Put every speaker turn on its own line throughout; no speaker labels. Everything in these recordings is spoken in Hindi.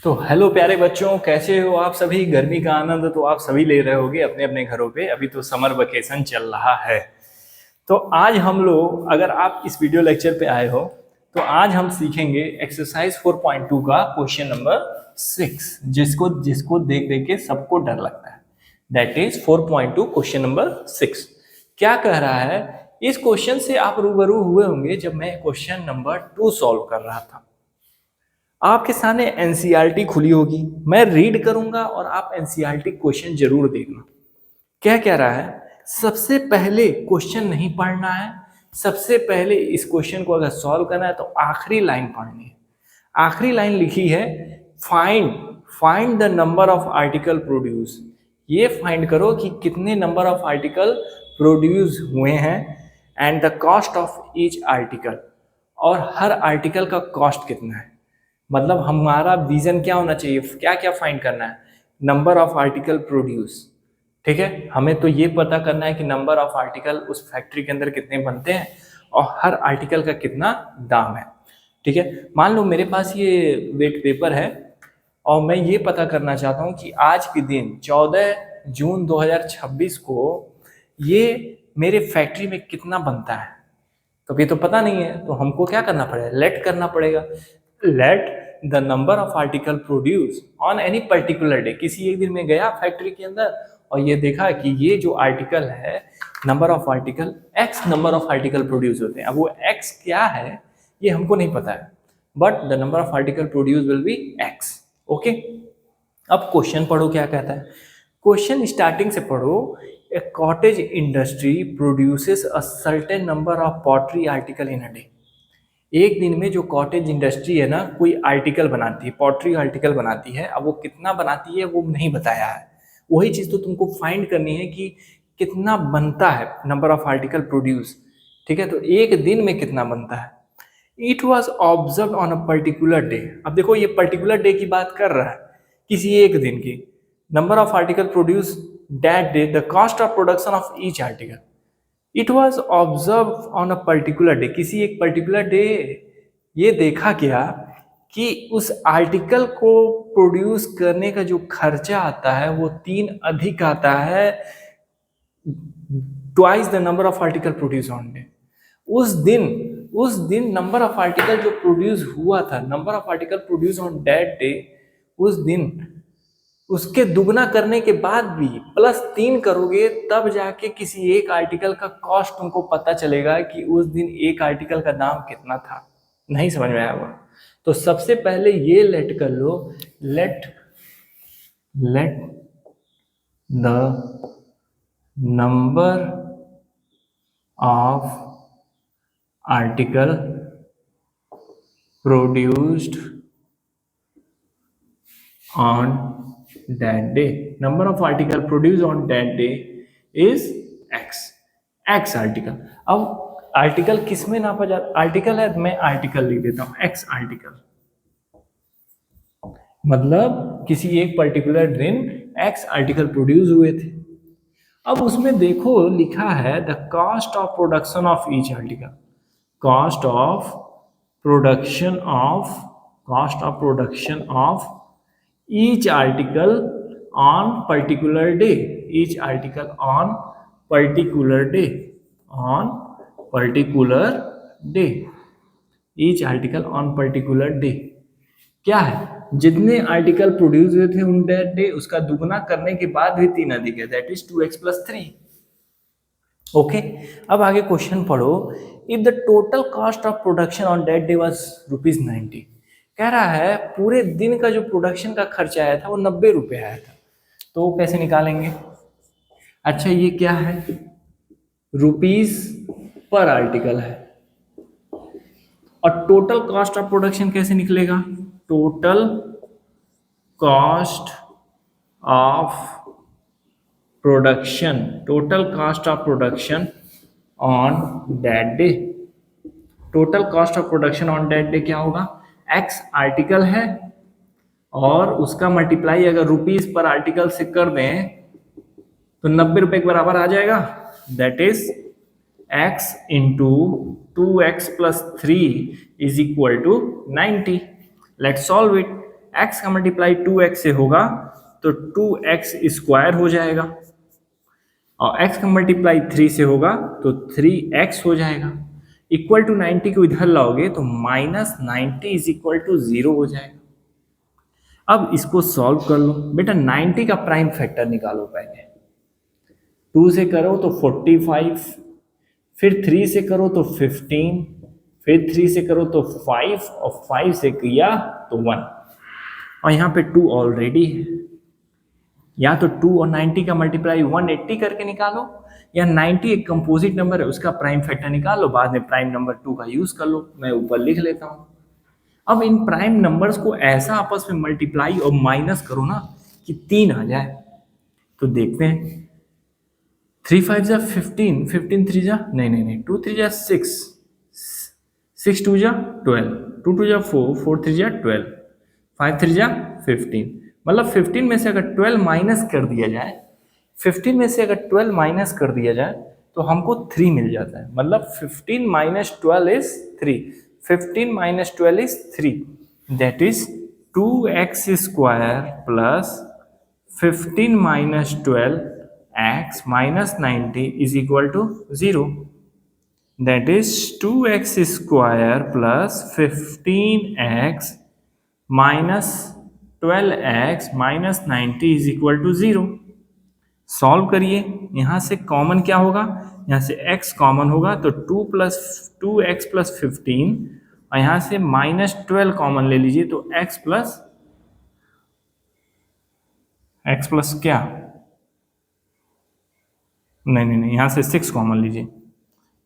तो हेलो प्यारे बच्चों, कैसे हो आप सभी। गर्मी का आनंद तो आप सभी ले रहे होगे अपने अपने घरों पे। अभी तो समर वेकेशन चल रहा है। तो आज हम लोग, अगर आप इस वीडियो लेक्चर पे आए हो, तो आज हम सीखेंगे एक्सरसाइज 4.2 का क्वेश्चन नंबर 6, जिसको जिसको देख देख के सबको डर लगता है। That is 4.2 question number 6। क्या कह रहा है? इस क्वेश्चन से आप रूबरू हुए होंगे जब मैं क्वेश्चन नंबर 2 सॉल्व कर रहा था। आपके सामने एनसीईआरटी खुली होगी, मैं रीड करूंगा और आप एनसीईआरटी क्वेश्चन जरूर देखना। क्या कह रहा है? सबसे पहले क्वेश्चन नहीं पढ़ना है। सबसे पहले इस क्वेश्चन को अगर सॉल्व करना है तो आखिरी लाइन पढ़नी है। आखिरी लाइन लिखी है, find find the number of article produce. ये फाइंड करो कि कितने नंबर ऑफ आर्टिकल प्रोड्यूस हुए हैं and the cost of each article, और हर आर्टिकल का कॉस्ट कितना है। मतलब हमारा विजन क्या होना चाहिए, क्या क्या फाइंड करना है? Number of article produce. ठीक है, हमें तो ये पता करना है कि नंबर ऑफ आर्टिकल उस फैक्ट्री के अंदर कितने बनते हैं और हर आर्टिकल का कितना दाम है। ठीक है, मान लो मेरे पास ये वेट पेपर है और मैं ये पता करना चाहता हूँ कि आज के दिन 14 जून 2026 को ये मेरे फैक्ट्री में कितना बनता है। तो ये तो पता नहीं है, तो हमको क्या करना पड़ेगा? लेट करना पड़ेगा। Late the number of article produce on any particular day. किसी एक दिन में गया फैक्ट्री के अंदर और ये देखा कि ये जो आर्टिकल है, number of article x number of article produce होते हैं। अब वो एक्स क्या है ये हमको नहीं पता है, but the number of article produce will be X. Okay, अब क्वेश्चन पढ़ो क्या कहता है। क्वेश्चन स्टार्टिंग से पढ़ो। A cottage industry produces a certain number of pottery article in a day. एक दिन में जो कॉटेज इंडस्ट्री है ना, कोई आर्टिकल बनाती है, पॉटरी आर्टिकल बनाती है। अब वो कितना बनाती है वो नहीं बताया है। वही चीज़ तो तुमको फाइंड करनी है कि कितना बनता है, नंबर ऑफ आर्टिकल प्रोड्यूस। ठीक है, तो एक दिन में कितना बनता है। It was observe on a particular day. अब देखो ये पर्टिकुलर डे की बात कर रहा है, किसी एक दिन की। Number of article produce that day, the cost of production of each article. It was observe on a particular day, किसी एक पर्टिकुलर डे ये देखा गया कि उस आर्टिकल को प्रोड्यूस करने का जो खर्चा आता है वो 3 अधिक आता है, twice the number of article produce on day. उस दिन नंबर ऑफ आर्टिकल जो प्रोड्यूस हुआ था, number of article produce on that day, उस दिन उसके दुगना करने के बाद भी +3 करोगे तब जाके किसी एक आर्टिकल का कॉस्ट तुमको पता चलेगा कि उस दिन एक आर्टिकल का दाम कितना था। नहीं समझ में आया हुआ? तो सबसे पहले ये लेट कर लो, let the number of article produced on that day. Number of article produced on that day is x article. अब आर्टिकल किस में नापा जाता? आर्टिकल है, मैं आर्टिकल लिख देता हूं x आर्टिकल। मतलब किसी एक पर्टिकुलर दिन x आर्टिकल प्रोड्यूस हुए थे। अब उसमें देखो लिखा है the cost of production of each article. Cost of production of each article on particular day, each article on particular day, on particular day, each article on particular day। क्या है? जितने आर्टिकल प्रोड्यूस हुए थे उन दैट डे, उसका दुगना करने के बाद भी 3 अधिक है, दैट इज 2x + 3। ओके, अब आगे क्वेश्चन पढ़ो। If the total cost of production on that day was ₹90। कह रहा है पूरे दिन का जो प्रोडक्शन का खर्चा आया था वो 90 रुपये आया था। तो कैसे निकालेंगे? अच्छा ये क्या है? रुपीस पर आर्टिकल है। और टोटल कॉस्ट ऑफ प्रोडक्शन कैसे निकलेगा? Total cost of production, total cost of production on that day. Total cost of production on that day क्या होगा? एक्स आर्टिकल है और उसका मल्टीप्लाई अगर रुपीस पर आर्टिकल से कर दें तो 90 रुपए के बराबर आ जाएगा। That is x into 2x + 3 is equal to 90। Let's solve it. x का मल्टीप्लाई 2x से होगा तो 2x स्क्वायर हो जाएगा, और x का मल्टीप्लाई 3 से होगा तो 3x हो जाएगा। इक्वल टू 90 को इधर लाओगे तो माइनस 90 इज इक्वल टू 0 हो जाएगा। अब इसको सॉल्व कर लो बेटा, 90 का प्राइम फैक्टर निकालो पहले। 2 से करो तो 45, फिर 3 से करो तो 15, फिर 3 से करो तो 5, और 5 से किया तो 1, और यहाँ पे 2 ऑलरेडी है। या तो 2 और 90 का मल्टीप्लाई 180 करके निकालो, या 90 एक कंपोजिट नंबर है उसका प्राइम फैक्टर निकालो, बाद में प्राइम नंबर 2 का यूज कर लो। मैं ऊपर लिख लेता हूँ। अब इन प्राइम नंबर्स को ऐसा आपस में मल्टीप्लाई और माइनस करो ना कि 3 आ जाए। तो देखते हैं, 3 5 जा 15, 15 3 जा नहीं 2 3 जा 6, 6 2 जा 12, 2 2 जा 4, 4 3 जा 12, 5 3 जा 15। मतलब 15 में से अगर 12 माइनस कर दिया जाए, 15 में से अगर 12 माइनस कर दिया जाए तो हमको 3 मिल जाता है। मतलब 15 minus 12 is 3, 15 minus 12 is 3, that is 2x square plus 15 minus 12x minus 90 is equal to 0, that is 2x square plus 15x minus 12x minus 90 is equal to 0। Solve करिए, यहाँ से कॉमन क्या होगा, यहाँ से x कॉमन होगा तो 2x प्लस 15, और यहाँ से माइनस 12 कॉमन ले लीजिए तो x प्लस क्या, नहीं यहाँ से 6 कॉमन लीजिए,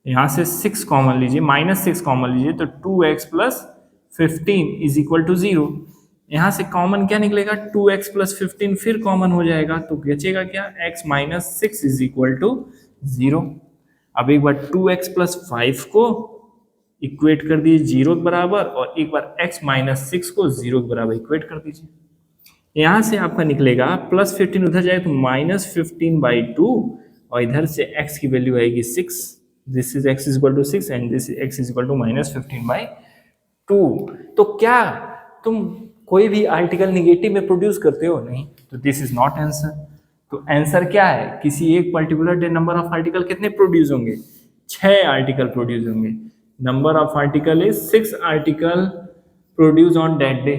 यहाँ से 6 कॉमन लीजिए, माइनस 6 कॉमन लीजिए तो 2x plus 15 is equal to 0। यहाँ से कॉमन क्या निकलेगा, 2x प्लस 15 फिर कॉमन हो जाएगा तो बचेगा क्या, x minus 6 is equal to 0। अब एक बार 2x प्लस 5 को इक्वेट कर दीजिए 0 के बराबर, और एक बार x माइनस 6 को 0 के बराबर इक्वेट कर दीजिए। यहाँ से आपका निकलेगा प्लस 15 उधर जाएगा तो माइनस 15/2, और इधर से x की वैल्यू आएगी 6, this is x is equal to 6 and this x is equal to minus 15/2। तो क्या तुम कोई भी आर्टिकल निगेटिव में प्रोड्यूस करते हो? नहीं, तो दिस इज नॉट आंसर। तो आंसर क्या है, किसी एक particular day number of article कितने प्रोड्यूस होंगे, 6 आर्टिकल प्रोड्यूस होंगे। Number of article is 6 article produce on that day.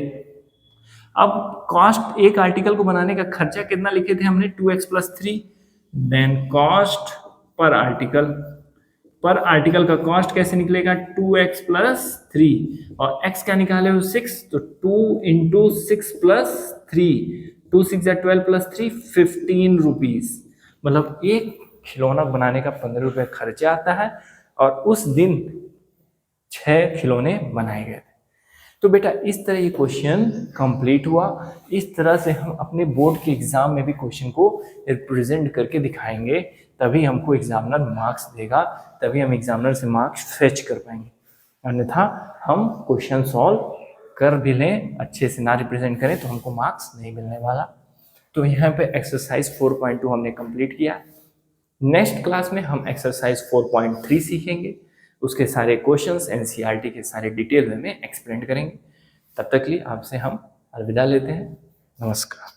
अब कॉस्ट एक आर्टिकल को बनाने का खर्चा कितना लिखे थे हमने, 2x plus 3, then cost per article का कॉस्ट कैसे निकलेगा, 2x प्लस 3, और x क्या निकाले हो 6, तो 2 इंटू 6 प्लस 3, 2 6 या 12 प्लस 3 15 रुपीज। मतलब एक खिलौना बनाने का 15 रुपये खर्चा आता है, और उस दिन 6 खिलौने बनाए गए थे। तो बेटा इस तरह ये क्वेश्चन कंप्लीट हुआ। इस तरह से हम अपने बोर्ड के एग्जाम में भी क्वेश्चन को रिप्रेजेंट करके दिखाएंगे, तभी हमको एग्जामिनर मार्क्स देगा, तभी हम एग्जामिनर से मार्क्स फेच कर पाएंगे। अन्यथा हम क्वेश्चन सॉल्व कर भी लें, अच्छे से ना रिप्रेजेंट करें तो हमको मार्क्स नहीं मिलने वाला। तो यहाँ पे एक्सरसाइज 4.2 हमने कंप्लीट किया। नेक्स्ट क्लास में हम एक्सरसाइज 4.3 सीखेंगे, उसके सारे क्वेश्चंस एनसीईआरटी के सारे डिटेल में एक्सप्लेन करेंगे। तब तक के लिए आपसे हम अलविदा लेते हैं। नमस्कार।